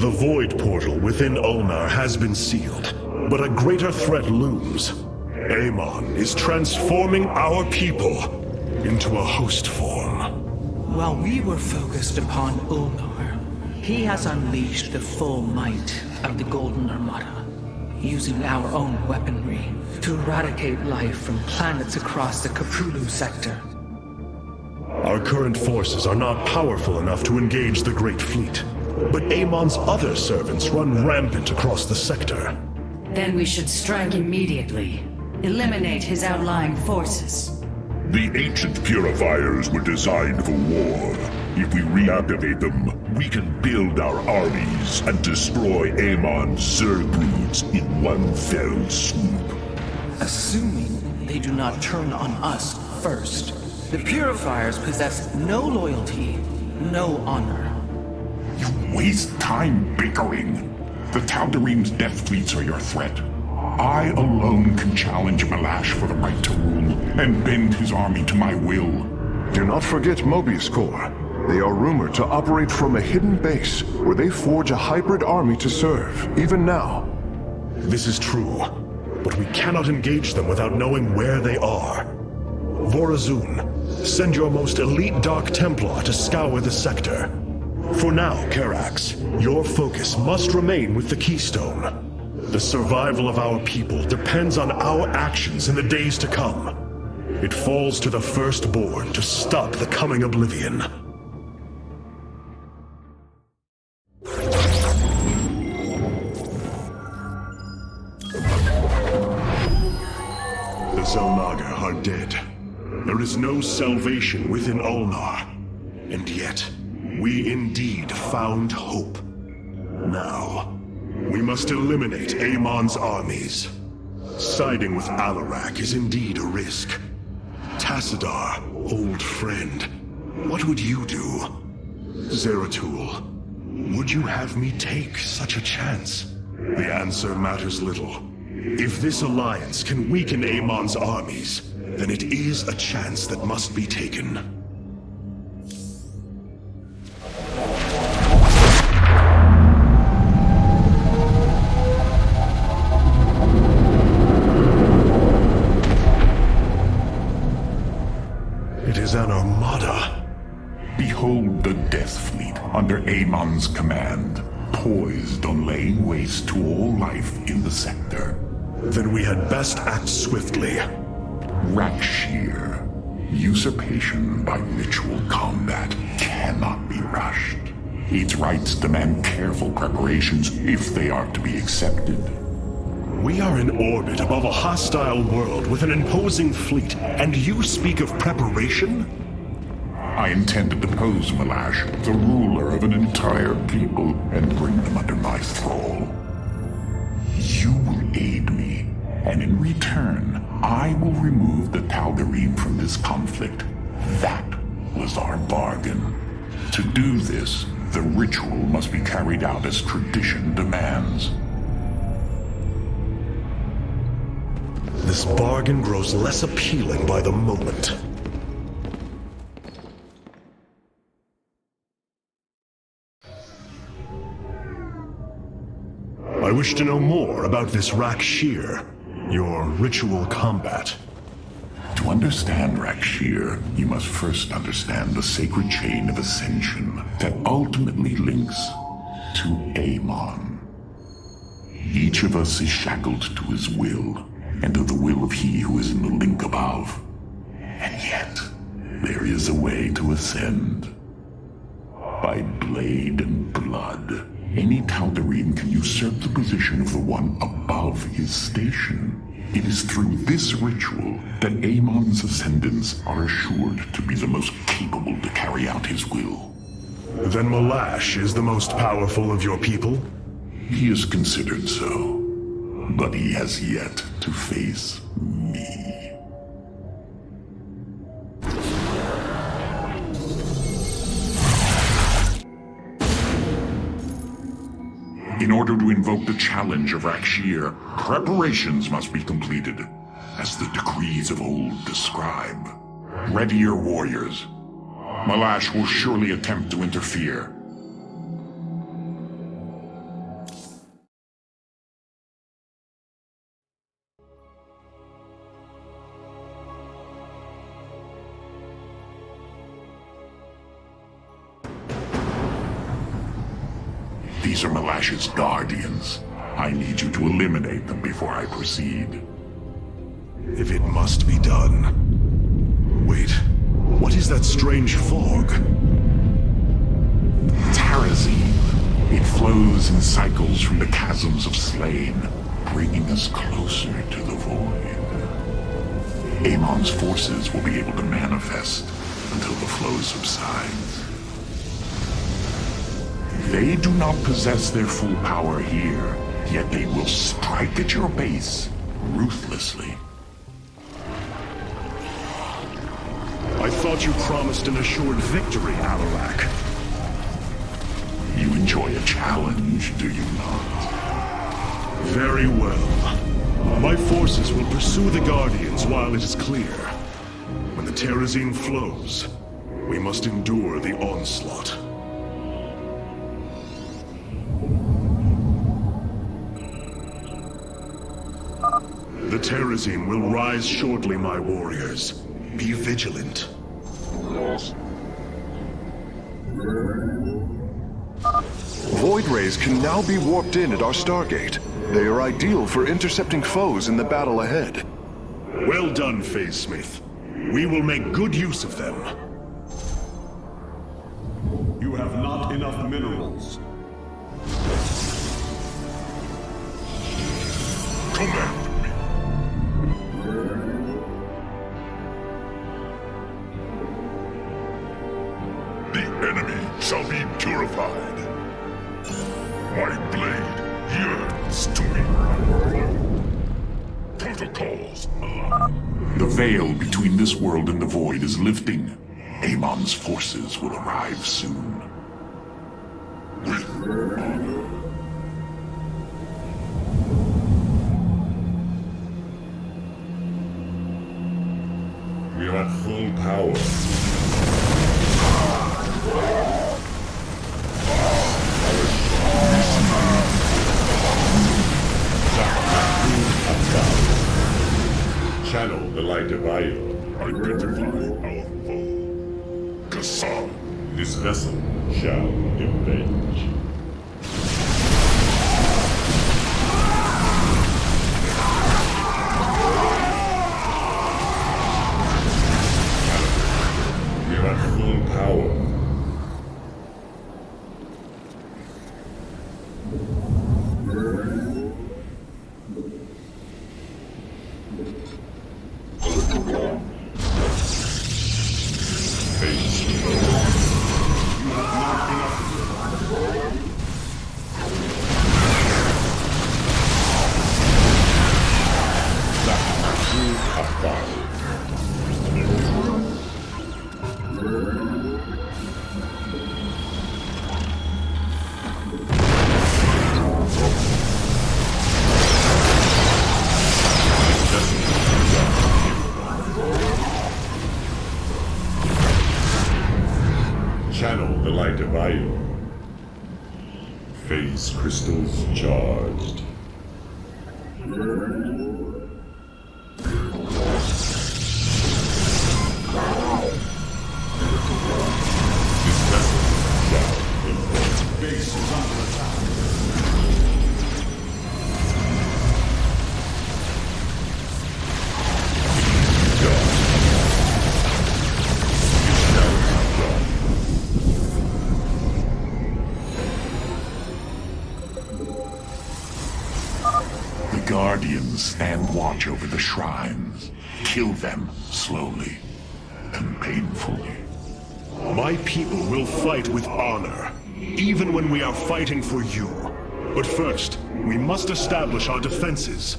The void portal within Ulnar has been sealed, but a greater threat looms. Amon is transforming our people into a host form. While we were focused upon Ulnar, he has unleashed the full might of the Golden Armada, using our own weaponry to eradicate life from planets across the Kapulu sector. Our current forces are not powerful enough to engage the Great Fleet, but Amon's other servants run rampant across the sector. Then we should strike immediately. Eliminate his outlying forces. The ancient purifiers were designed for war. If we reactivate them, we can build our armies and destroy Amon's Zerg broods in one fell swoop. Assuming they do not turn on us first. The Purifiers possess no loyalty, no honor. You waste time bickering. The Tal'Darim's death fleets are your threat. I alone can challenge Malash for the right to rule and bend his army to my will. Do not forget Mobius Corps. They are rumored to operate from a hidden base where they forge a hybrid army to serve, even now. This is true, but we cannot engage them without knowing where they are. Vorazun, send your most elite Dark Templar to scour the sector. For now, Karax, your focus must remain with the Keystone. The survival of our people depends on our actions in the days to come. It falls to the Firstborn to stop the coming oblivion. The Xel'Naga are dead. There is no salvation within Ulnar. And yet, we indeed found hope. Now, we must eliminate Amon's armies. Siding with Alarak is indeed a risk. Tassadar, old friend, what would you do? Zeratul, would you have me take such a chance? The answer matters little. If this alliance can weaken Amon's armies, then it is a chance that must be taken. It is an armada. Behold the Death Fleet under Amon's command, poised on laying waste to all life in the sector. Then we had best act swiftly. Rak'Shir. Usurpation by ritual combat cannot be rushed. Its rites demand careful preparations if they are to be accepted. We are in orbit above a hostile world with an imposing fleet, and you speak of preparation? I intend to depose Malash, the ruler of an entire people, and bring them under my thrall. You will aid me, and in return, I will remove the Tal'Darim from this conflict. That was our bargain. To do this, the ritual must be carried out as tradition demands. This bargain grows less appealing by the moment. I wish to know more about this Rak'Shir, your ritual combat. To understand Rak'Shir, you must first understand the sacred chain of ascension that ultimately links to Amon. Each of us is shackled to his will, and to the will of he who is in the link above. And yet, there is a way to ascend. By blade and blood, any Tal'Darim can usurp the position of the one above his station. It is through this ritual that Amon's ascendants are assured to be the most capable to carry out his will. Then Malash is the most powerful of your people? He is considered so, but he has yet to face me. In order to invoke the challenge of Rak'Shir, preparations must be completed, as the decrees of old describe. Ready your warriors. Malash will surely attempt to interfere. These are Malash's guardians. I need you to eliminate them before I proceed. If it must be done. Wait, what is that strange fog? Terrazine. It flows in cycles from the chasms of Slain, bringing us closer to the void. Amon's forces will be able to manifest until the flow subsides. They do not possess their full power here, yet they will strike at your base ruthlessly. I thought you promised an assured victory, Alarak. You enjoy a challenge, do you not? Very well. My forces will pursue the Guardians while it is clear. When the Terrazine flows, we must endure the onslaught. The Terrazine will rise shortly, my warriors. Be vigilant. Void rays can now be warped in at our Stargate. They are ideal for intercepting foes in the battle ahead. Well done, Phase Smith. We will make good use of them. You have not enough minerals. Command me. The enemy shall be purified. My blade yearns to me. Protocols align. The veil between this world and the void is lifting. Amon's forces will arrive soon. With honor. We are at full power. Channel the light of Io. Identify our foe. Kassan. This vessel shall avenge. We are at full power. Channel the light of Io. Phase crystals charged. This vessel shall avenge. Base is under attack. Guardians stand watch over the shrines. Kill them slowly and painfully. My people will fight with honor, even when we are fighting for you. But first, we must establish our defenses.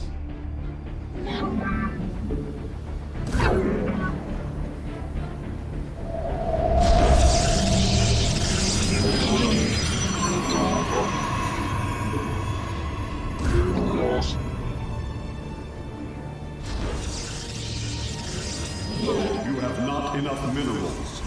You have not enough minerals.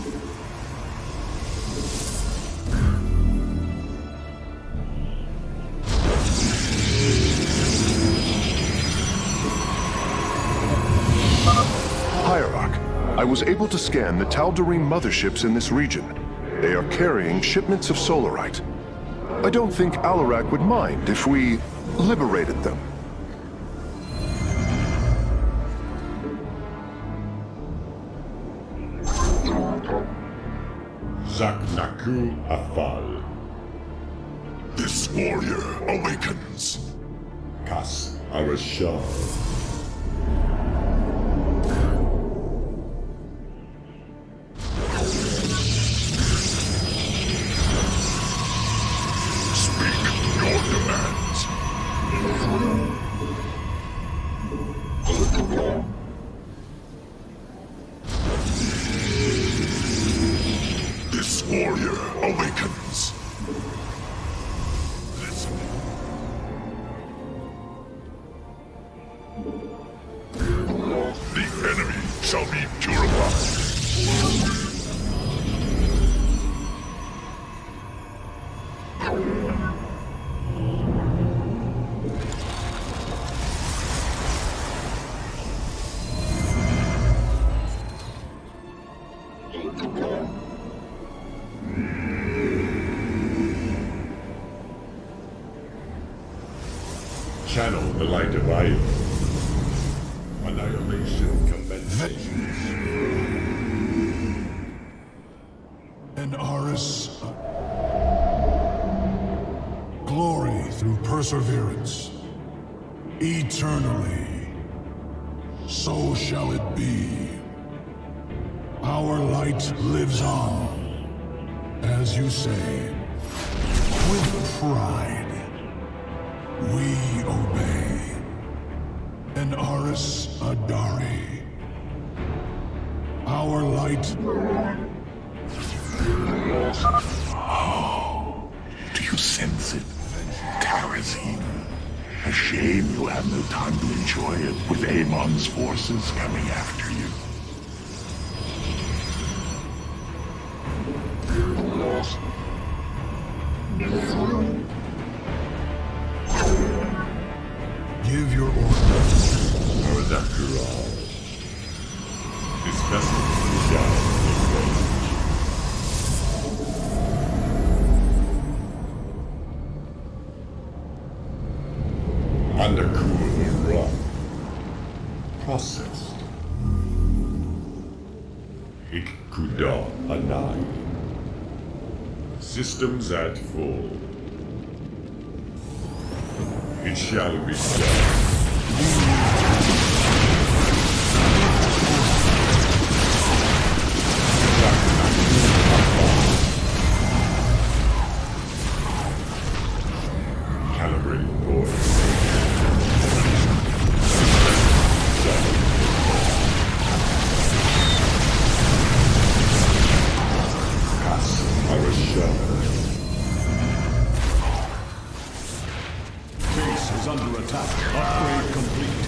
Hierarch, I was able to scan the Tal'Darim motherships in this region. They are carrying shipments of solarite. I don't think Alarak would mind if we liberated them. Zaknaku Afal. This warrior awakens. Kas Arashal. Speak your demands. This warrior awakens. Listen. The enemy shall be purified. Channel the light of Io. Annihilation commencing. And Aris, glory through perseverance, eternally. So shall it be. Our light lives on, as you say, with pride. We obey. And Aris Adari, our light. Oh, do you sense it? Tarazine. A shame you'll have no time to enjoy it with Amon's forces coming after you. Give your orders. Aradakural. This vessel shall engage. Undercool rock. Processed. Hikuda Anai. Systems at full. It shall be done. Calibrating voice. Base is under attack. Upgrade complete.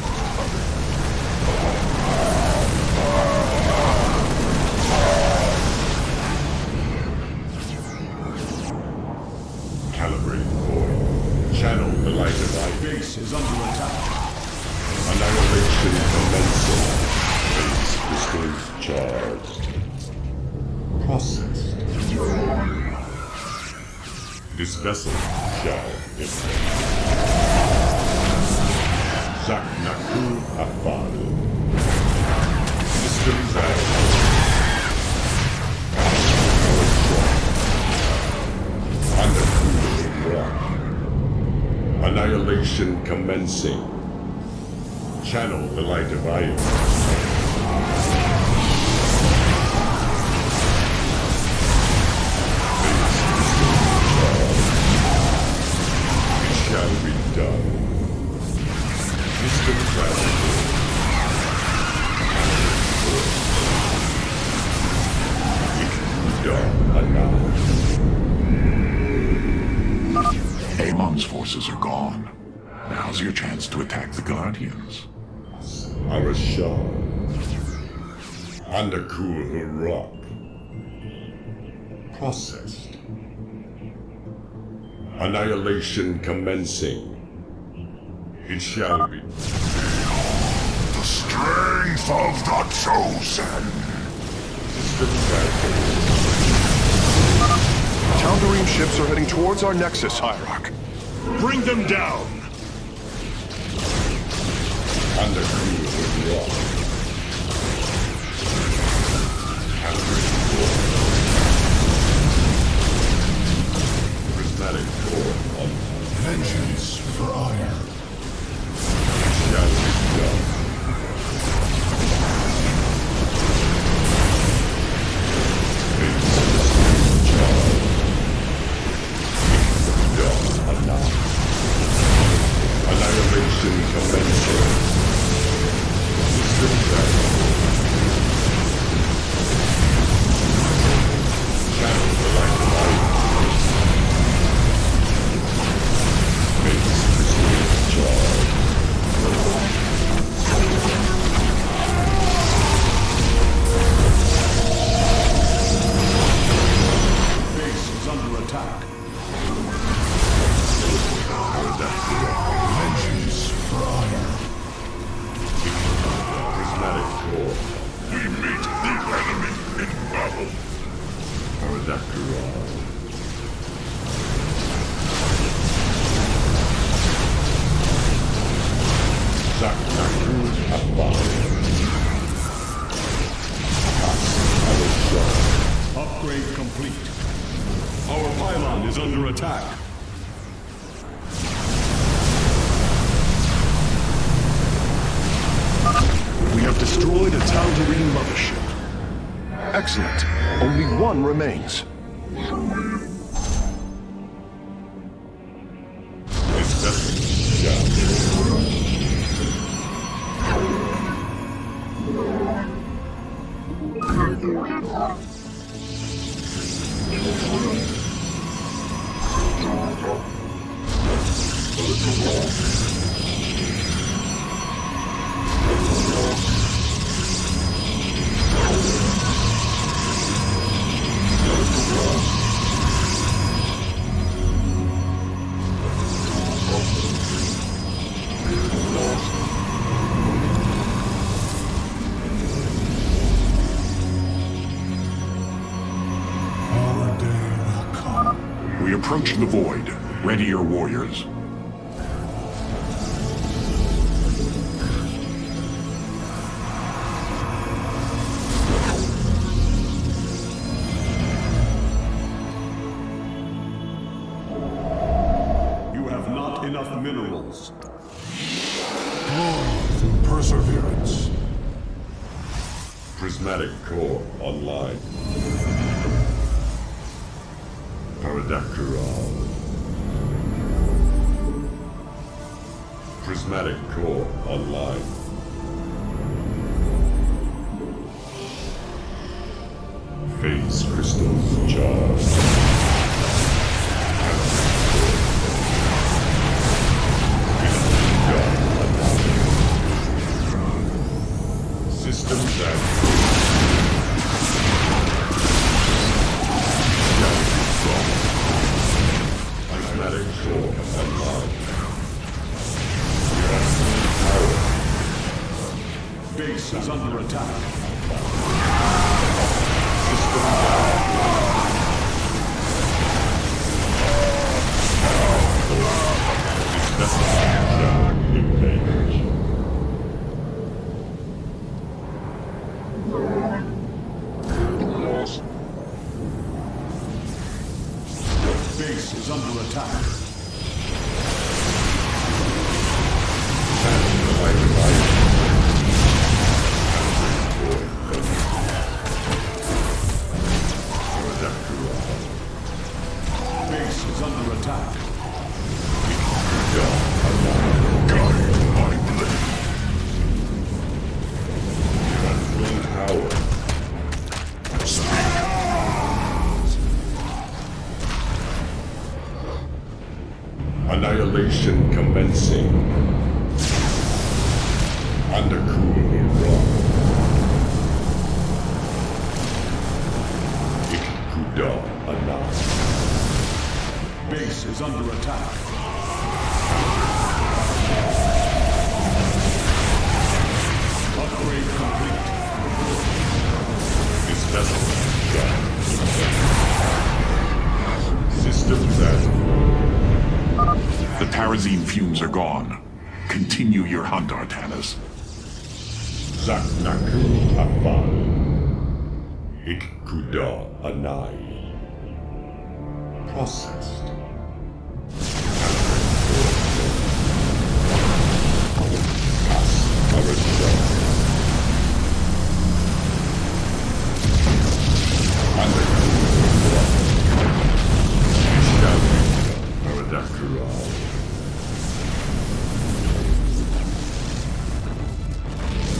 Calibrating void. Channel the light of light. Base is under attack. Annihilation commencing. Base crystals charged. Processed. This vessel shall impact. Zaknaku Afal. Systems active. Undercooling rock. Annihilation commencing. Channel the light of Io. Shall be done. System active. Amon's forces are gone. Now's your chance to attack the Guardians. Arashal. Undercool rock. Processed. Annihilation commencing. It shall be. The strength of the chosen. Systems active. Tal'Darim ships are heading towards our nexus, Hierarch. Bring them down! Under crew will walk. Prismatic core on Vengeance for ire. shadow done. Annihilation commencing. System down. Channel the light of light. Base pursuing charge. Base is under attack. Vengeance for ire. Prismatic core. We meet the enemy in battle. Ardakura. Zaknaku Abaya. Upgrade complete. Our pylon is under attack. We have destroyed a Tal'Darim mothership. Excellent. Only one remains. Our day will come. We approach the void. Ready your warriors. You have not enough minerals. Glory through perseverance. Prismatic core online. Paradakura. Prismatic core online. Phase crystals charged. Systems active. Prismatic core online. Base is under attack. System down. Shadow engage. Base is under attack. Base is under attack. Guide my blade. fumes are gone. Continue your hunt, Artanis. Zaknaku Afal. Ikkuda Anai. Processed.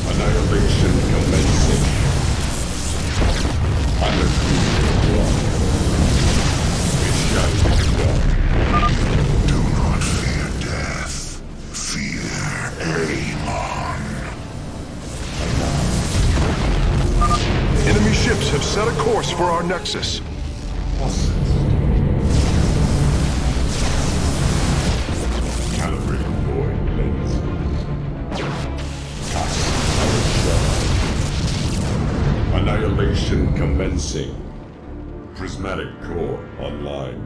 Annihilation commencing. It shall be done. Do not fear death. Fear Amon. Enemy ships have set a course for our nexus. Calibrating void lens. Annihilation commencing. Prismatic core online.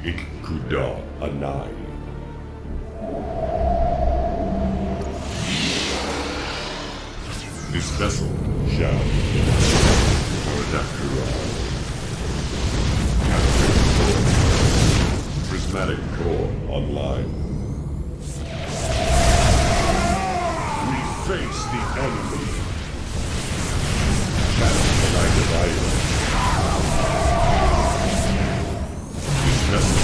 Ikkuda Anai. This vessel shall Prismatic core online. We face the enemy. Channel the light of iron. This vessel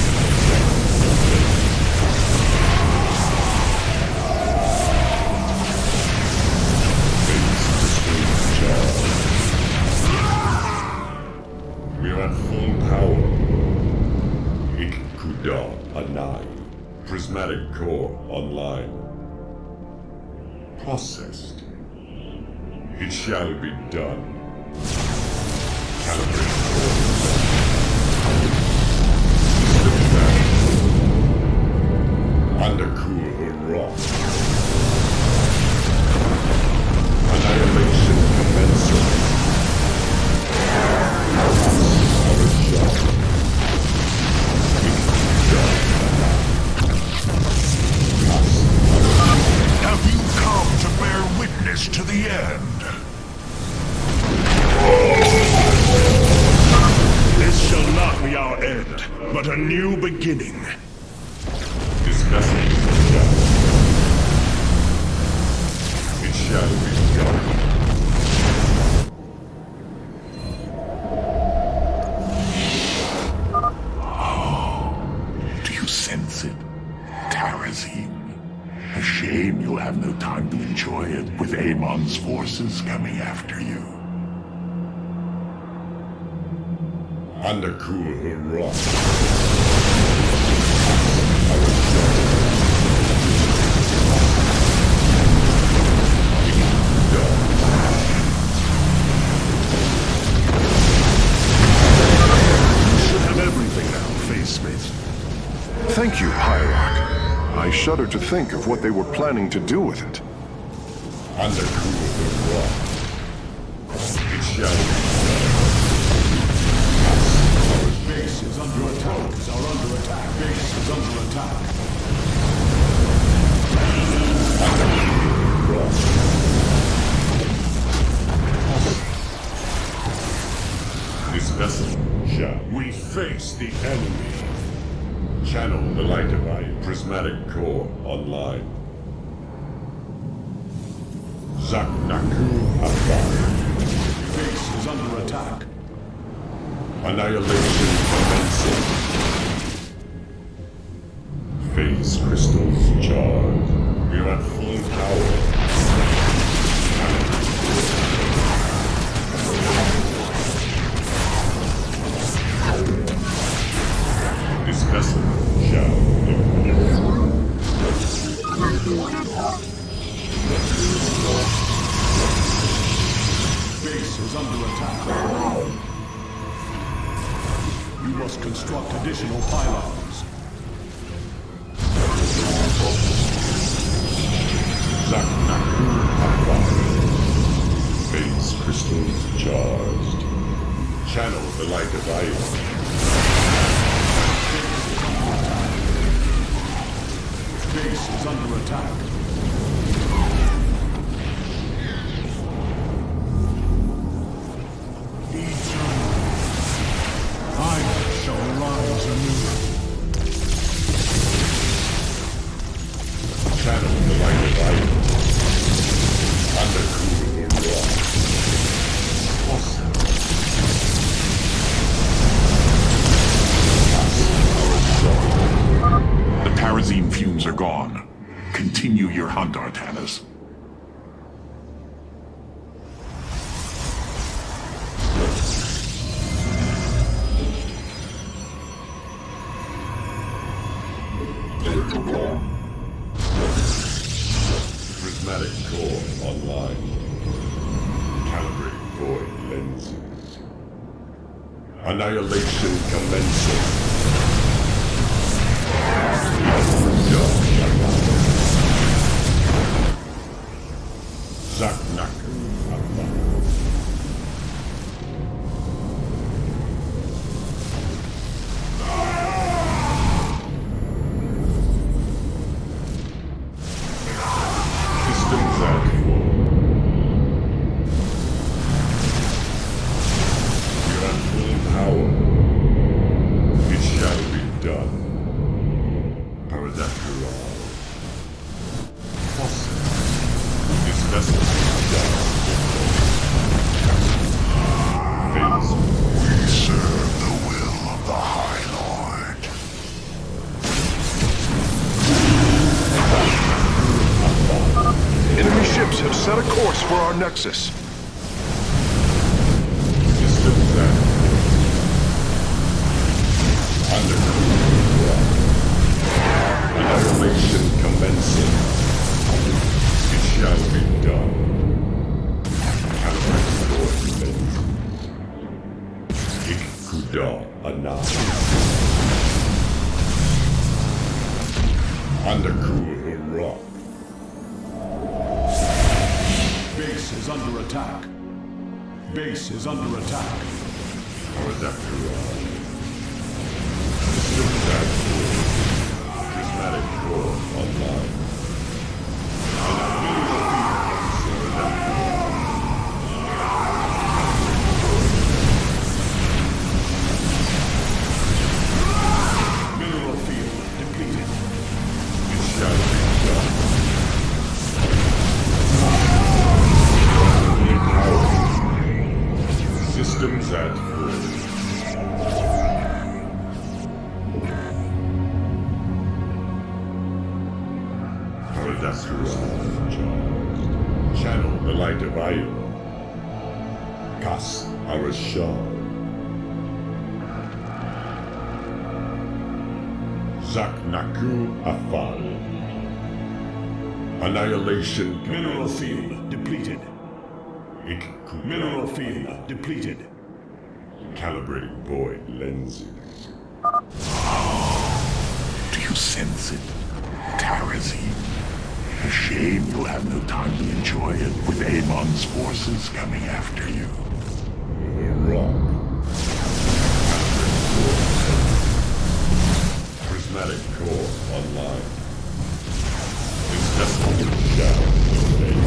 we are at full power. Ikkuda Anai. Prismatic core online. Processed. It shall be done. Calibrate core. Undercool rock. Annihilation commencing. Have you come to bear witness to the end? This shall not be our end, but a new beginning. This vessel is done. It shall be done. Do you sense it? Terrazine. A shame you'll have no time to enjoy it with Amon's forces coming after you. Undercool rock. Thank you, Hierarch. I shudder to think of what they were planning to do with it. Undercool rock. It shall be done. Our base is under attack. Base is under attack. Undercool rock. This vessel shall we face the enemy. Channel the light of eye. Prismatic core online. Zaknaku Afar. Base is under attack. Annihilation commencing. Phase crystals charged. We are at full power. This vessel shall Base is under attack. You must construct additional pylons. Zaknaku Afar. Phase crystals charged. Channel the light of iron. Base is under attack. I shall rise anew. Channel the light of iron. Undercool the rock. Awesome. The Tarazine fumes are gone. Continue your hunt, Artanis. Prismatic core online. Calibrate void lenses. Annihilation commencing. Zaknaku Abba. Systems at full. Your unwilling power. It shall be done. Paradakura. This vessel is done. Phase. We serve the will of the High Lord. Enemy ships have set a course for our nexus. Systems at undercool. Annihilation commencing. It shall be done. Calibrate void lens. Ikuda Anah. Undercool the rock. Base is under attack. Base is under attack. Paradakura. Systems at full. Prismatic core online. Mineral field depleted. It shall be done. Systems at full. Paradakura charged. Channel the light of Io. Kas Arashar. Zaknaku Afal. Annihilation Mineral commencing. field depleted. Mineral field depleted. Calibrating void lenses. Do you sense it? Tarazine. A shame you'll have no time to enjoy it with Amon's forces coming after you. Rock. Prismatic core online. This vessel shall remain.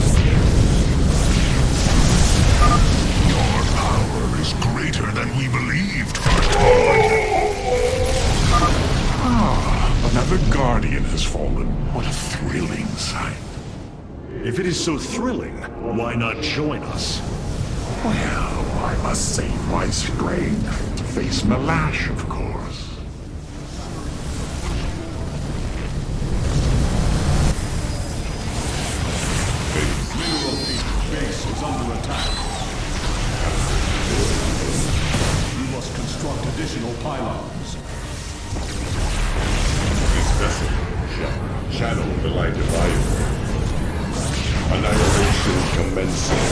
Your power is greater than we believed, Artanis. Another guardian has fallen. What a thrilling sight. If it is so thrilling, why not join us? Well, I must save my strength to face Malash, of course. Mineral field base is under attack. You must construct additional pylons. This vessel shall channel the light of iron. Annihilation commencing.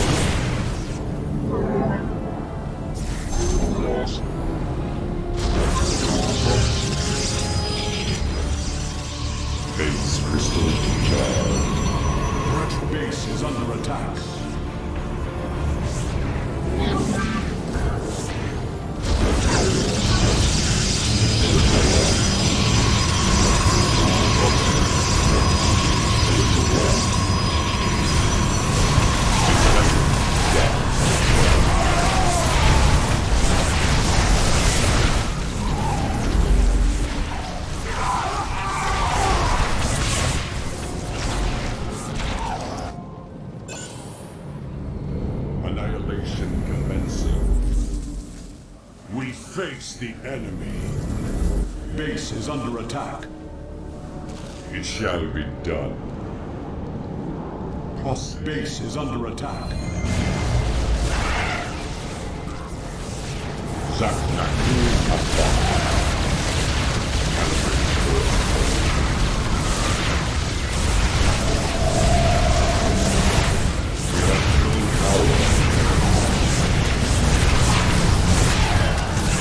Base crystal charged. Base is under attack. face the enemy. Base is under attack. It shall be done. Base is under attack.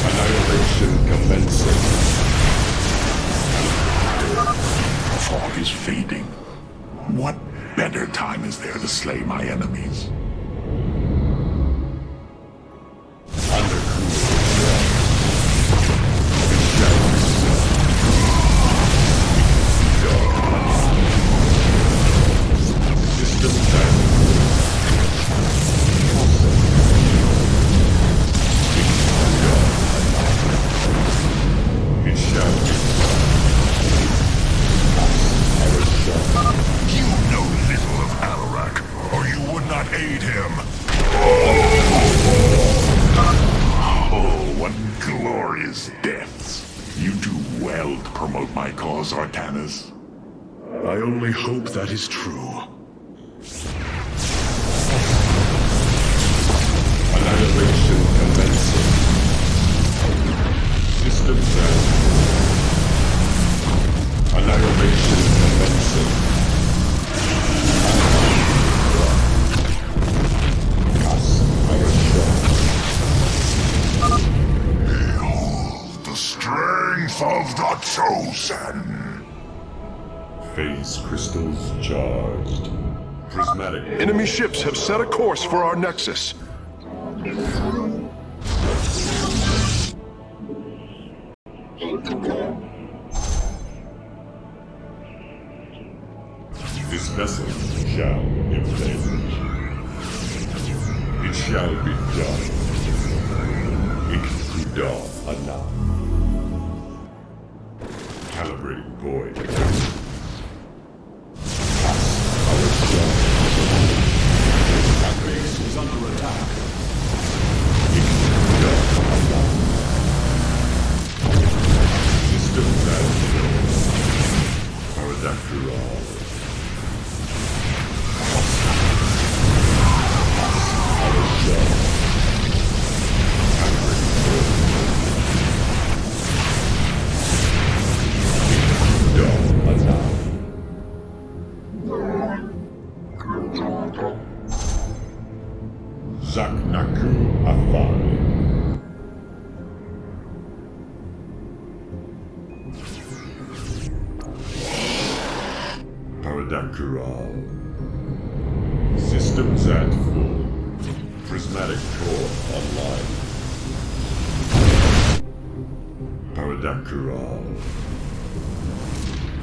Annihilation commencing. The fog is fading. What better time is there to slay my enemies? You know little of Alarak, or you would not aid him. Oh, what glorious deaths. You do well to promote my cause, Artanis. I only hope that is true. Annihilation commencing. System down. Annihilation commencing. Behold the strength of the Chosen. Phase crystals charged. Prismatic. Enemy ships have set a course for our nexus. This vessel shall inflame. It shall be done. Ikuda Ana. Calibrating void. Base is under attack. Ikuda Ana. System down. Paradactyl. Zaknaku Afari. Paradactyl. Systems at full. Prismatic core online. Paradactyl.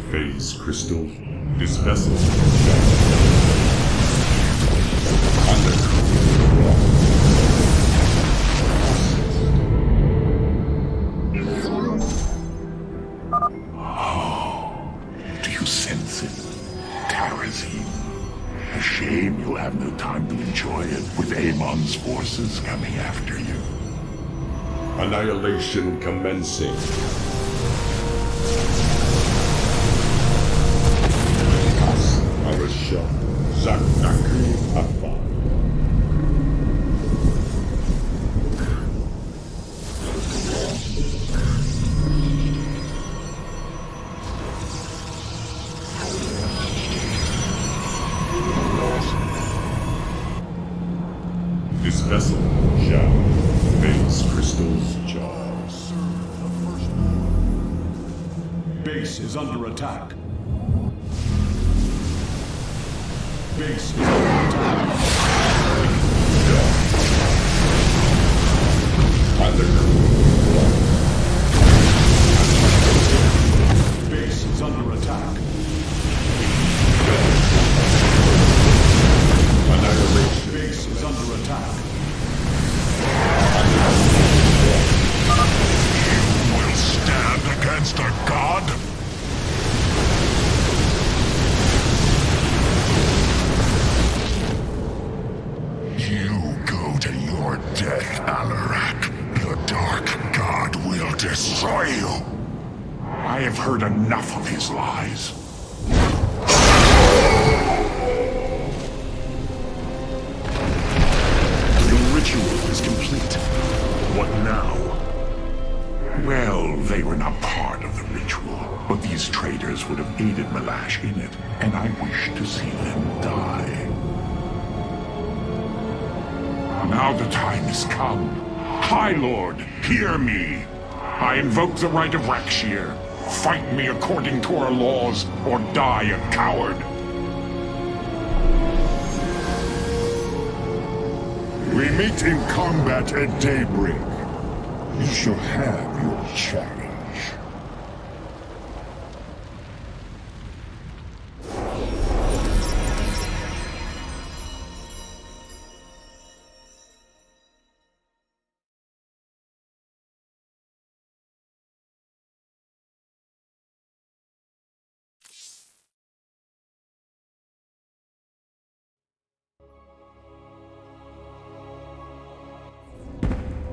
Phase crystal. This vessel. Do you sense it? Tarazine. A shame you'll have no time to enjoy it with Amon's forces coming after you. Annihilation commencing. Arasha. Zaknaku Afari. This vessel shall phase crystals charge. Base is under attack. Base is under attack. Base is under attack. Annihilation. Base is under attack. Will stand against a god? You go to your death, Alarak. The Dark God Malash in it, and I wish to see them die. Now the time has come. High Lord, hear me. I invoke the right of Rakshir. Fight me according to our laws, or die a coward. We meet in combat at daybreak. You shall have your challenge.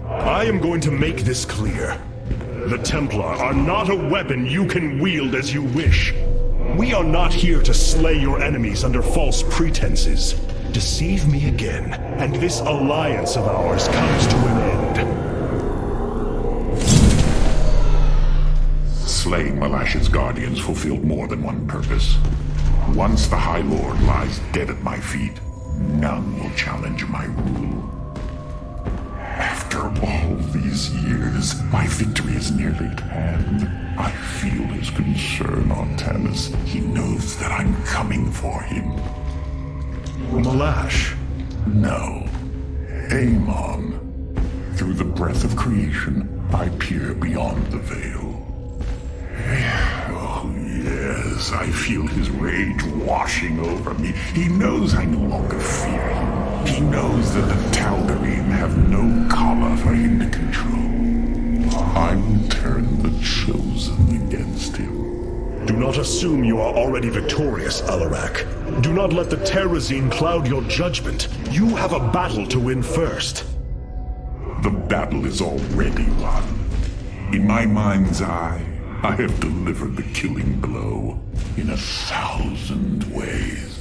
I am going to make this clear. The Templar are not a weapon you can wield as you wish. We are not here to slay your enemies under false pretenses. Deceive me again, and this alliance of ours comes to an end. Slaying Malash's guardians fulfilled more than one purpose. Once the High Lord lies dead at my feet, none will challenge my rule. After all these years, my victory is nearly at hand. I feel his concern, Artanis. He knows that I'm coming for him. Malash? No. Amon. Through the breath of creation, I peer beyond the veil. Oh, yes, I feel his rage washing over me. He knows I no longer fear him. He knows that the Tal'Darim have no collar for him to control. I will turn the Chosen against him. Do not assume you are already victorious, Alarak. Do not let the Terrazine cloud your judgment. You have a battle to win first. The battle is already won. In my mind's eye, I have delivered the killing blow in 1,000 ways.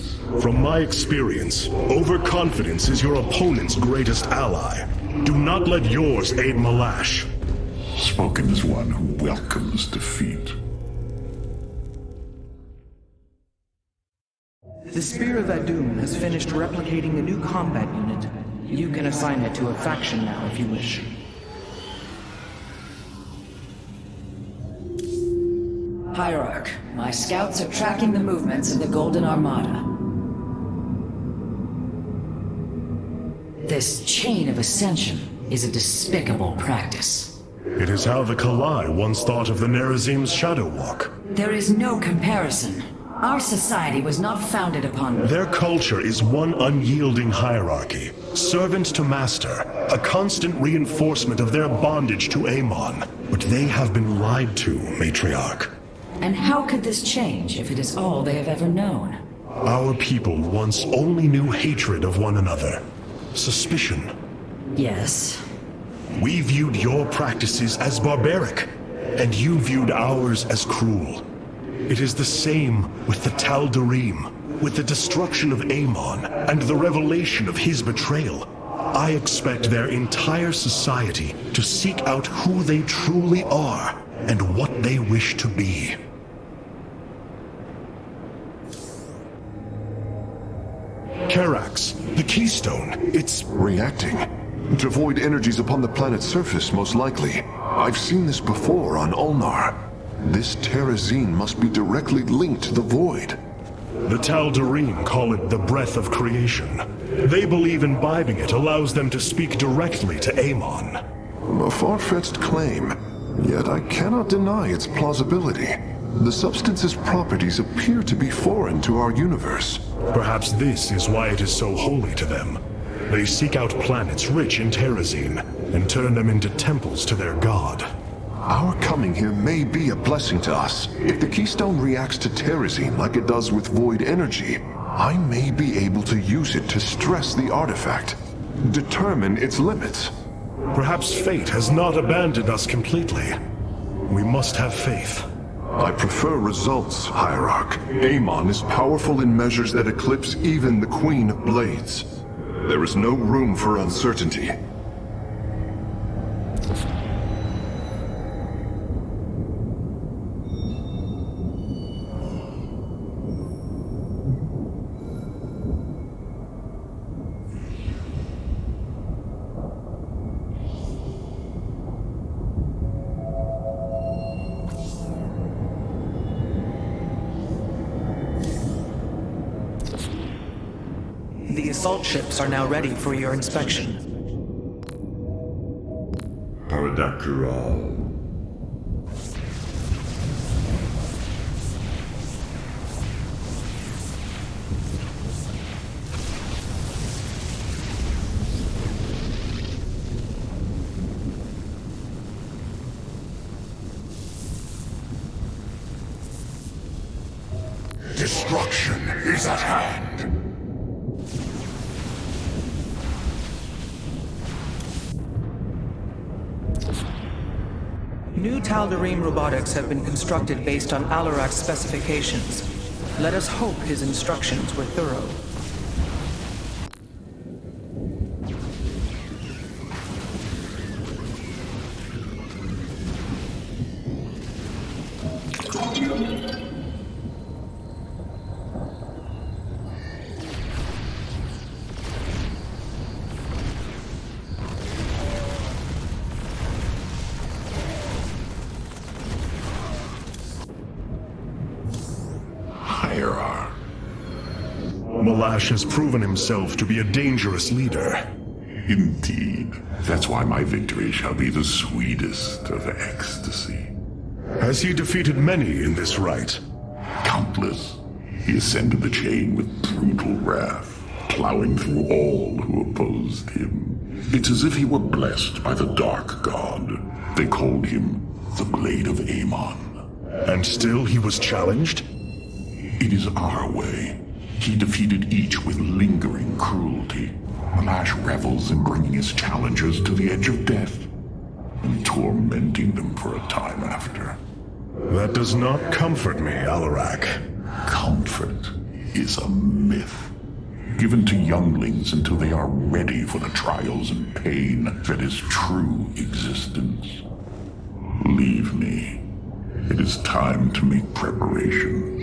From my experience, overconfidence is your opponent's greatest ally. Do not let yours aid Malash. Spoken as one who welcomes defeat. The Spear of Adun has finished replicating a new combat unit. You can assign it to a faction now if you wish. Hierarch, my scouts are tracking the movements of the Golden Armada. This chain of ascension is a despicable practice. It is how the Kalai once thought of the Nerazim's Shadow Walk. There is no comparison. Our society was not founded upon... Their culture is one unyielding hierarchy, servant to master, a constant reinforcement of their bondage to Amon. But they have been lied to, Matriarch. And how could this change if it is all they have ever known? Our people once only knew hatred of one another. Suspicion. Yes. We viewed your practices as barbaric, and you viewed ours as cruel. It is the same with the Tal'Darim, with the destruction of Amon and the revelation of his betrayal. I expect their entire society to seek out who they truly are and what they wish to be. Karax, the Keystone, it's Reacting to void energies upon the planet's surface, most likely. I've seen this before on Ulnar. This Terrazine must be directly linked to the void. The Tal'Darim call it the breath of creation. They believe imbibing it allows them to speak directly to Amon. A far-fetched claim, yet I cannot deny its plausibility. The substance's properties appear to be foreign to our universe. Perhaps this is why it is so holy to them. They seek out planets rich in Terrazine and turn them into temples to their god. Our coming here may be a blessing to us. If the Keystone reacts to Terrazine like it does with void energy, I may be able to use it to stress the artifact, determine its limits. Perhaps fate has not abandoned us completely. We must have faith. I prefer results, Hierarch. Amon is powerful in measures that eclipse even the Queen of Blades. There is no room for uncertainty. The assault ships are now ready for your inspection. Paradakral. Destruction is at hand. New Tal'Darim robotics have been constructed based on Alarak's specifications. Let us hope his instructions were thorough. Malash has proven himself to be a dangerous leader. Indeed. That's why my victory shall be the sweetest of ecstasy. Has he defeated many in this rite? Countless. He ascended the chain with brutal wrath, plowing through all who opposed him. It's as if he were blessed by the Dark God. They called him the Blade of Amon. And still he was challenged? It is our way. He defeated each with lingering cruelty. Malash revels in bringing his challengers to the edge of death and tormenting them for a time after. That does not comfort me, Alarak. Comfort is a myth, given to younglings until they are ready for the trials and pain that is true existence. Leave me. It is time to make preparations.